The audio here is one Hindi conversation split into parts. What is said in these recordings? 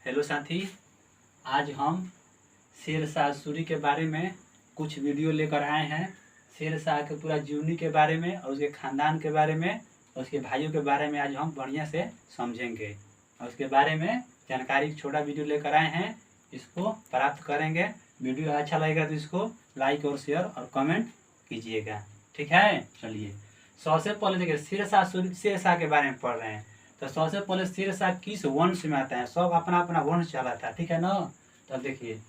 हेलो साथी, आज हम शेरशाह सूरी के बारे में कुछ वीडियो लेकर आए हैं। शेरशाह के पूरा जीवनी के बारे में और उसके ख़ानदान के बारे में और उसके भाइयों के बारे में आज हम बढ़िया से समझेंगे और उसके बारे में जानकारी छोटा वीडियो लेकर आए हैं। इसको प्राप्त करेंगे। वीडियो अच्छा लगेगा तो इसको लाइक और शेयर और कमेंट कीजिएगा, ठीक है। चलिए सबसे पहले देखिए शेरशाह के बारे में पढ़ रहे हैं। तो सबसे पहले शेरशाह किस वंश में आता है, सब अपना अपना वंश चला था, ठीक है ना। तब देखिए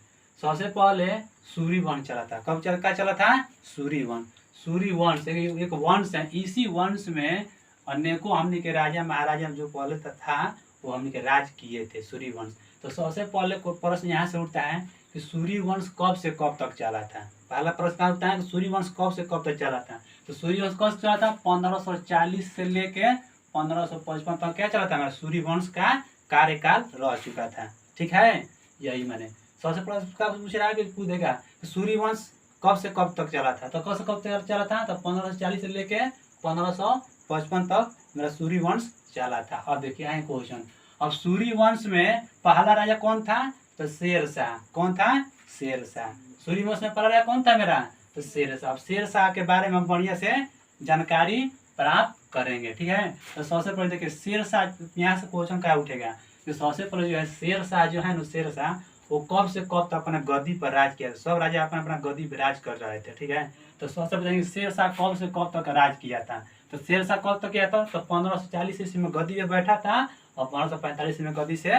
सबसे पहले सूरी वंश चला था। क्या चला था? सूरी वंश। सूरी वंश एक वंश है। इसी वंश में अनेकों हमने के राजा महाराजा जो पहले था वो हमने के राज किए थे, सूरी वंश। तो सबसे पहले प्रश्न यहाँ से उठता है कि सूरी वंश कब से कब तक चला था। पहला प्रश्न उठता है कि सूरी वंश कब से कब तक चला था। तो सूरी वंश कब चला था? 1540 से लेके 1555 तक क्या चला था? हमारा सूरी वंश का कार्यकाल रह चुका था, ठीक है। यही मैंने सबसे प्रश्न पूछ रहा है कि पूछेगा सूरी वंश कब से कब तक चला था। तो कब से कब तक चला था? तो 1540 से लेके 1555 तक मेरा सूरी वंश चला था। अब देखिए यहाँ क्वेश्चन। अब सूरी वंश में पहला राजा कौन था? तो शेरशाह। कौन था? शेरशाह। सूरी वंश में पहला राजा कौन था मेरा? तो शेरशाह। अब शेरशाह के बारे में हम बढ़िया से जानकारी प्राप्त करेंगे, ठीक है। तो सबसे पहले देखिए शेरशाह, यहाँ से क्वेश्चन क्या उठेगा कि सबसे पहले जो है शेरशाह जो है ना, शेरशाह वो कब से कब तक अपना गद्दी पर राज किया। सब राजा अपना अपना गद्दी पर राज कर रहे थे, ठीक है। तो सबसे पहले शेरशाह कब से कब तक राज किया था। तो शेरशाह कब तक किया था? तो 1540 ईस्वी में गद्दी पे बैठा था और 1545 में गद्दी से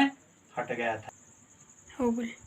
हट गया था।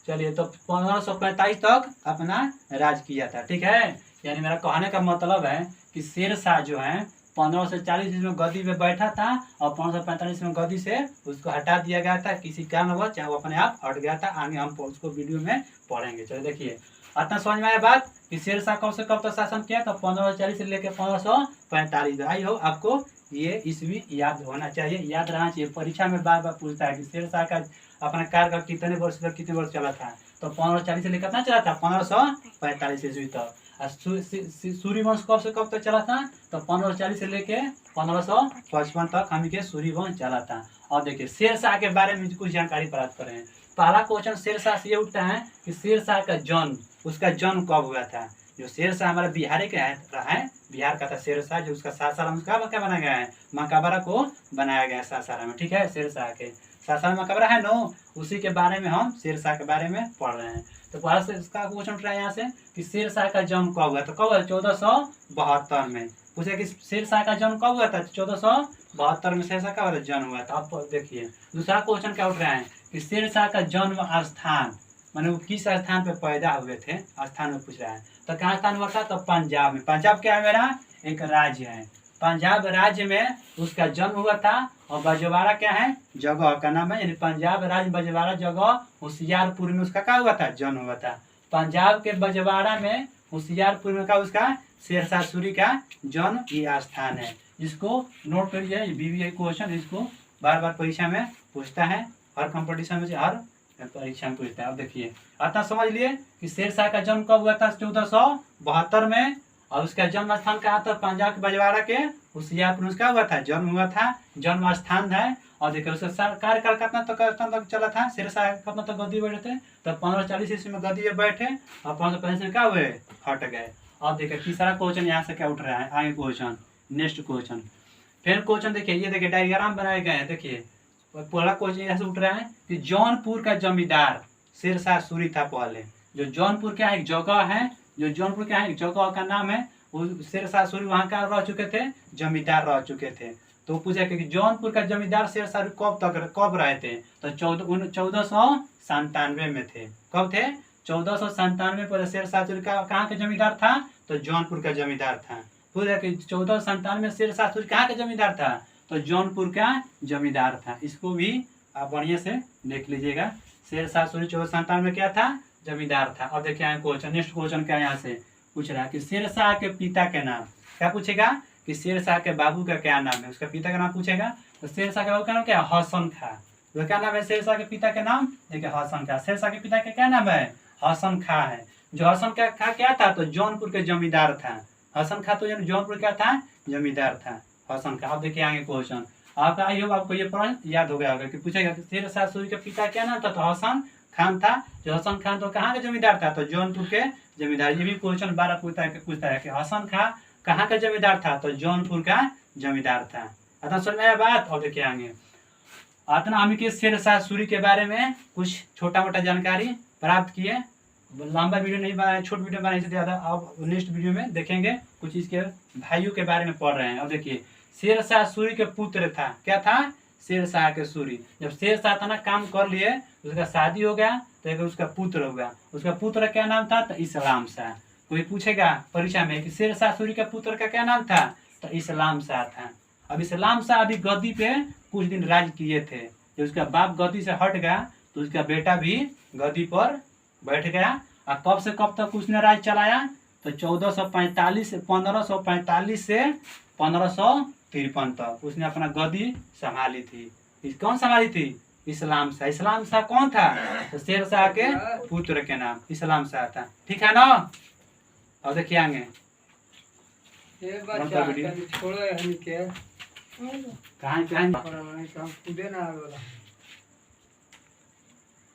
चलिए तो 1545 तक अपना राज किया था, ठीक है। यानी मेरा कहने का मतलब है कि शेरशाह जो है 1540 में गद्दी पे बैठा था और 1545 में गद्दी से उसको हटा दिया गया था। किसी कारण हुआ, चाहे वो अपने आप हट गया था। आगे हम उसको वीडियो में पढ़ेंगे। चलो देखिए इतना समझ में आया बात कि शेरशाह कब से कब तक शासन किया। तो 1540 से लेकर 1545। आई हो आपको ये ईस्वी याद होना चाहिए, याद रहना चाहिए। परीक्षा में बार बार पूछता है कि शेरशाह का अपना कार्यकाल कितने वर्ष तक कितने वर्ष चला था। तो 1540 से लेकर कितना चला था? 1545 ईस्वी तक। सूरी वंश कब से कब तक चला था? तो 1540 से लेके 1555 तक हम के सूरी वंश चला था। और देखिए शेरशाह के बारे में कुछ जानकारी प्राप्त कर रहे हैं। पहला क्वेश्चन शेरशाह से ये उठता है कि शेरशाह का जन्म, उसका जन्म कब हुआ था। जो शेरशाह हमारा बिहार का है, बिहार का था शेरशाह। जो उसका सासाराम उसका क्या बनाया गया है? मकबरा को बनाया गया है सासाराम में, ठीक है। शेरशाह के सासाराम मकबरा है नो, उसी के बारे में हम शेरशाह के बारे में पढ़ रहे हैं। तो पहले से इसका क्वेश्चन उठ रहा है यहाँ से कि शेरशाह का जन्म कब हुआ। तो कब हुआ? 1472 में। पूछे कि शेरशाह का जन्म कब हुआ था? 1472 में शेरशाह का जन्म हुआ था। अब देखिए दूसरा क्वेश्चन क्या उठ रहा है कि शेरशाह का जन्म स्थान, माने वो किस स्थान पे पैदा हुए थे, स्थान में पूछ रहा है। तो कहाँ स्थान हुआ था? तो पंजाब में। पंजाब क्या है मेरा? एक राज्य है। पंजाब राज्य में उसका जन्म हुआ था। और बजवाड़ा क्या है? जगह का नाम है। यानी पंजाब राज्य बजवाड़ा जगह होशियारपुर में उसका क्या हुआ था? जन्म हुआ था। पंजाब के बजवाड़ा में होशियारपुर में का उसका शेरशाह सूरी का जन्म ये स्थान है। इसको नोट करिए, बीबीआई क्वेश्चन इसको बार बार परीक्षा में पूछता है। हर कंपटीशन में, हर परीक्षा में पूछता है। अब देखिए इतना समझ लिए कि शेरशाह का जन्म कब हुआ था? 1472 में। और उसका जन्म स्थान कहाँ था? पंजाब के बजवाड़ा के होशियारपुर में उसका हुआ था, जन्म हुआ था, जन्म स्थान है। और देखिए उसका कार्यकाल कितना तक चला था? शेरशाह कितना तक गद्दी बैठे थे? तो 1540 ईस्वी में गद्दी पे बैठे और 1545 में क्या हुए? हट गए। अब देखिए तीसरा क्वेश्चन यहाँ से क्या उठ रहा है, आगे क्वेश्चन, नेक्स्ट क्वेश्चन। फिर क्वेश्चन देखिए, ये देखिए डायग्राम बनाए गए हैं। देखिए पहला क्वेश्चन यहाँ से उठ रहा है कि जौनपुर का जमींदार शेरशाह सूरी था पहले। जो जौनपुर क्या है? एक जगह है। जो जौनपुर क्या है? एक जगह का नाम है। वो शेरशाह सूरी वहाँ का रह चुके थे, जमींदार रह चुके थे। तो पूछा कि जौनपुर का जमींदार शेरशाह कब रहे थे? तो 1497 में थे। कब थे? 1497 पर शेरशाह सूरी का कहाँ का जमींदार था? तो जौनपुर का जमींदार था। पूछा कि 1497 में शेरशाह सूरी कहाँ का जमींदार था? तो जौनपुर का जमींदार था। इसको भी आप बढ़िया से देख लीजिएगा। शेरशाह सूरी 1497 में क्या था? जमींदार था। अब देखिए क्वेश्चन, नेक्स्ट क्वेश्चन क्या यहाँ से पूछ रहा है कि शेरशाह के पिता के नाम। क्या पूछेगा कि शेरशाह के बाबू का क्या नाम है? उसका पिता का नाम पूछेगा। तो शेरशाह के बाबू का नाम क्या है? हसन खां। तो क्या नाम है शेरशाह के पिता के नाम? देखिए हसन खां। शेरशाह के पिता का क्या नाम है? हसन खां है। जो हसन खां क्या था? तो जौनपुर के जमींदार था। हसन खां तो जौनपुर क्या था? जमींदार था हसन खां। अब देखिए आगे क्वेश्चन। आपका आई होप आपको ये प्रश्न याद हो गया होगा कि पूछेगा कि शेर शाह सूरी के पिता क्या नाम था, तो हसन खान था। जो हसन खान तो कहाँ के जमींदार था, तो जौनपुर के जमींदार। ये भी क्वेश्चन 12 पूछता है कि हसन खान कहाँ का जमींदार था, तो जौनपुर का जमींदार था। अतः समझ में आया बात। और देखिए आगे अतना हम के शेर शाह सूरी के बारे में कुछ छोटा मोटा जानकारी प्राप्त किए। लंबा वीडियो नहीं बनाया, छोट वीडियो बनाने से ज़्यादा। अब नेक्स्ट वीडियो में देखेंगे कुछ इसके भाइयों के बारे में पढ़ रहे हैं। अब देखिए शेर शाह सूरी के पुत्र था, क्या था, शेर शाह के सूरी। जब शेर शाह था ना काम कर लिए, उसका शादी हो गया, तो एक उसका पुत्र हुआ। उसका पुत्र क्या नाम था, तो इस्लाम शाह। कोई पूछेगा परीक्षा में कि शेर शाह सूरी के पुत्र का क्या नाम था, तो इस्लाम शाह था। अब इस्लाम शाह अभी गद्दी पे कुछ दिन राज किए थे। जब उसका बाप गद्दी से हट गया, तो उसका बेटा भी गद्दी पर बैठ गया। और कब से कब तक उसने राज चलाया, तो 1545 से 1553 तक उसने अपना गद्दी संभाली थी। कौन संभाली थी, इस्लाम शाह। इस्लाम शाह कौन था, तो शेर शाह के पुत्र के नाम इस्लाम शाह था। ठीक है ना। अब देखिए आगे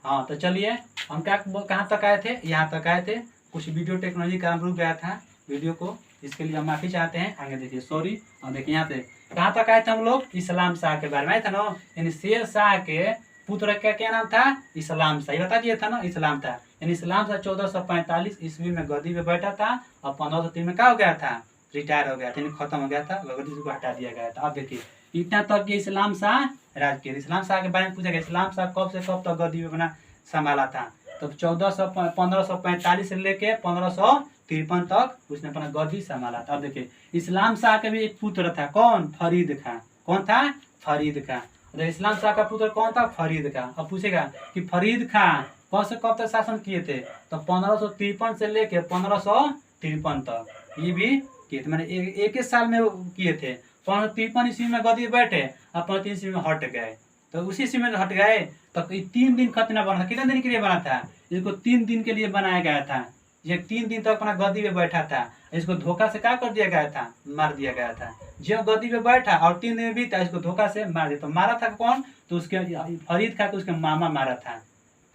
हाँ, तो चलिए हम कहाँ तक आए थे, यहाँ तक आए थे। कुछ वीडियो टेक्नोलॉजी काम रुक गया था वीडियो को, इसके लिए हम माफी चाहते हैं। आगे देखिए सॉरी। और देखिए यहाँ पे कहाँ तक आए थे हम लोग, इस्लाम शाह के बारे में आए थे ना। यानी शेर शाह के पुत्र का क्या नाम था, इस्लाम शाह। बता दिया था ना, इस्लाम था। यानी इस्लाम शाह 1445 ईस्वी में गद्दी पे बैठा था और 1503 में क्या हो गया था, रिटायर हो गया था, खत्म हो गया था, गद्दी को हटा दिया गया था। अब देखिए इतना तक ये इस्लाम शाह राज किया। इस्लाम शाह के बारे में पूछा गया, इस्लाम शाह कब से कब तक गद्दी पे बना संभाला था, तो 1545 से लेके 1553 तक उसने अपना गद्दी संभाला था। अब देखिए इस्लाम शाह का भी एक पुत्र था, कौन, फरीद खां। कौन था, फरीद खां। इस्लाम शाह का पुत्र कौन था, फरीद खां। अब पूछेगा कि फरीद खां कौन से कब तक शासन किए थे, तो 1553 से लेके 1553 तक ये भी किए थे। मैंने एक साल में किए थे। 1553 ईस्वी में गद्दी बैठे और 1553 ईस्वी में हट गए। तो उसी ईस्वी में हट गए तो 3 दिन खतना बना था। कितने दिन के लिए बना था, इसको 3 दिन के लिए बनाया गया था। ये 3 दिन तक अपना गद्दी पे बैठा था। इसको धोखा से क्या कर दिया गया था, मार दिया गया था। जो गद्दी पे बैठा और 3 दिन बीता, इसको धोखा से मार दिया। तो मारा था कौन, तो उसके फरीद खां के उसके मामा मारा था।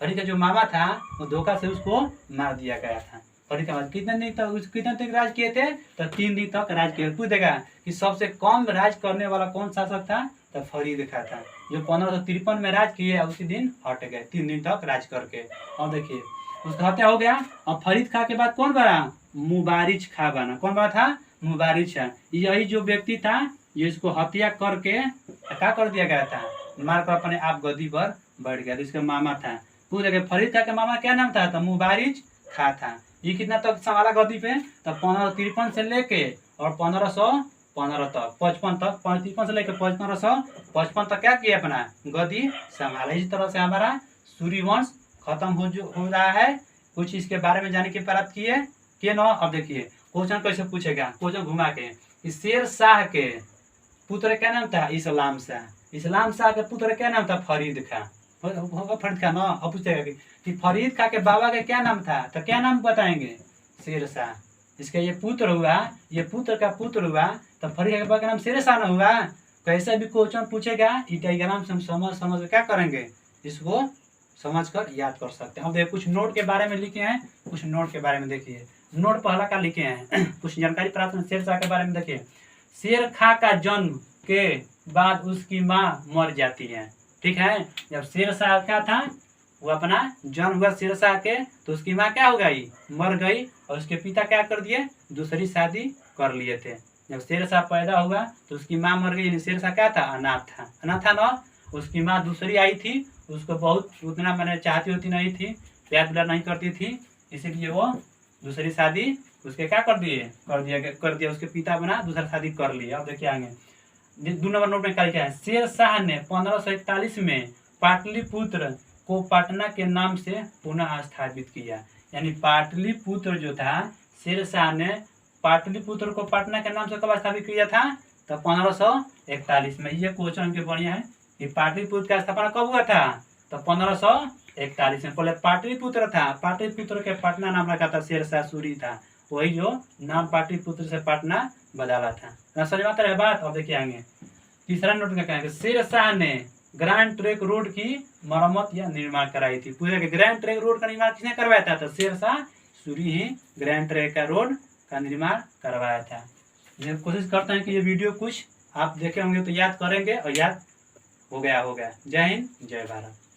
फरीद का जो मामा था वो धोखा से उसको मार दिया गया था। फरीद का कितने दिन तक राज किए थे, तो 3 दिन तक राज किए। पूछ देगा कि सबसे कम राज करने वाला कौन शासक था, तो फरीद खां था, जो 1553 में राज किए उसी दिन हट गए 3 दिन तक राज करके। और देखिए उसका हत्या हो गया। और फरीद खां के बाद कौन बना, मुबारिज खां बना। कौन बना था, मुबारिज खां। यही जो व्यक्ति था ये इसको हत्या करके क्या कर दिया गया था, मार कर अपने आप गद्दी पर बैठ गया। तो इसका मामा था। पूरे फरीद खां के मामा क्या नाम था, तो मुबारिज खां था। ये कितना तक संभाला गद्दी पे, तो 1553 से लेके और 1515 तक 55 तक 1553 से लेकर 1555 तक क्या किया, अपना गद्दी संभाला। इस तरह से हमारा सूर्य वंश खत्म हो रहा है। कुछ इसके बारे में जाने की प्राप्त किए ना। अब देखिए क्वेश्चन कैसे पूछेगा, क्वेश्चन घुमा के, शेर शाह के पुत्र क्या नाम था, इस्लाम शाह। इस्लाम शाह के पुत्र क्या नाम था, फरीद खां। फरीद खां ना। अब पूछेगा कि फरीद खां के बाबा का क्या नाम था, तो क्या नाम बताएंगे, शेर शाह। इसका ये पुत्र हुआ, ये पुत्र का पुत्र हुआ, तो फरीद खां के बाबा का नाम शेर शाह ना हुआ। कैसे भी क्वेश्चन पूछेगा डायग्राम से हम समझ क्या करेंगे, इसको समझकर याद कर सकते हैं। अब देखिए कुछ नोट के बारे में लिखे हैं, कुछ नोट के बारे में देखिए। नोट पहला का लिखे हैं कुछ जानकारी प्राप्त शेर शाह के बारे में। देखिए शेर खां का जन्म के बाद उसकी माँ मर जाती है। ठीक है, जब शेर शाह क्या था, वो अपना जन्म हुआ शेर शाह के, तो उसकी माँ क्या हो गई, मर गई। और उसके पिता क्या कर दिए, दूसरी शादी कर लिए थे। जब शेर शाह पैदा हुआ तो उसकी माँ मर गई। शेर शाह क्या था, अनाथ था ना। उसकी माँ दूसरी आई थी, उसको बहुत उतना मैंने चाहती होती नहीं थी, प्यार दुलार नहीं करती थी, इसीलिए वो दूसरी शादी उसके क्या कर दिया उसके पिता बना दूसरा शादी कर लिया। अब देखिए आगे 2 नंबर नोट में क्या लिखा है, शेर शाह ने 1541 में पाटलिपुत्र को पटना के नाम से पुनः स्थापित किया। यानी पाटलिपुत्र जो था, शेर शाह ने पाटलिपुत्र को पटना के नाम से कब स्थापित किया था, तो 1541 में। ये क्वेश्चन के बढ़िया है कि पाटलिपुत्र का स्थापना कब हुआ था, तो 1541 में। पहले पाटलिपुत्र था, पाटलिपुत्र के पटना नाम रखा था, शेर शाह सूरी था, वही जो नाम पाटलिपुत्र से पटना बदला था। समझ में आता है बात। अब देखिए आगे तीसरा नोट क्या कहेंगे, शेरशाह ने ग्रैंड ट्रंक रोड की मरम्मत या निर्माण कराई थी। पूछा कि ग्रैंड ट्रंक रोड का निर्माण किसने करवाया था, तो शेरशाह सूरी ही ग्रैंड ट्रंक का रोड का निर्माण करवाया था। ये कोशिश करते हैं कि ये वीडियो कुछ आप देखे होंगे तो याद करेंगे, और याद हो गया। जय हिंद, जय भारत।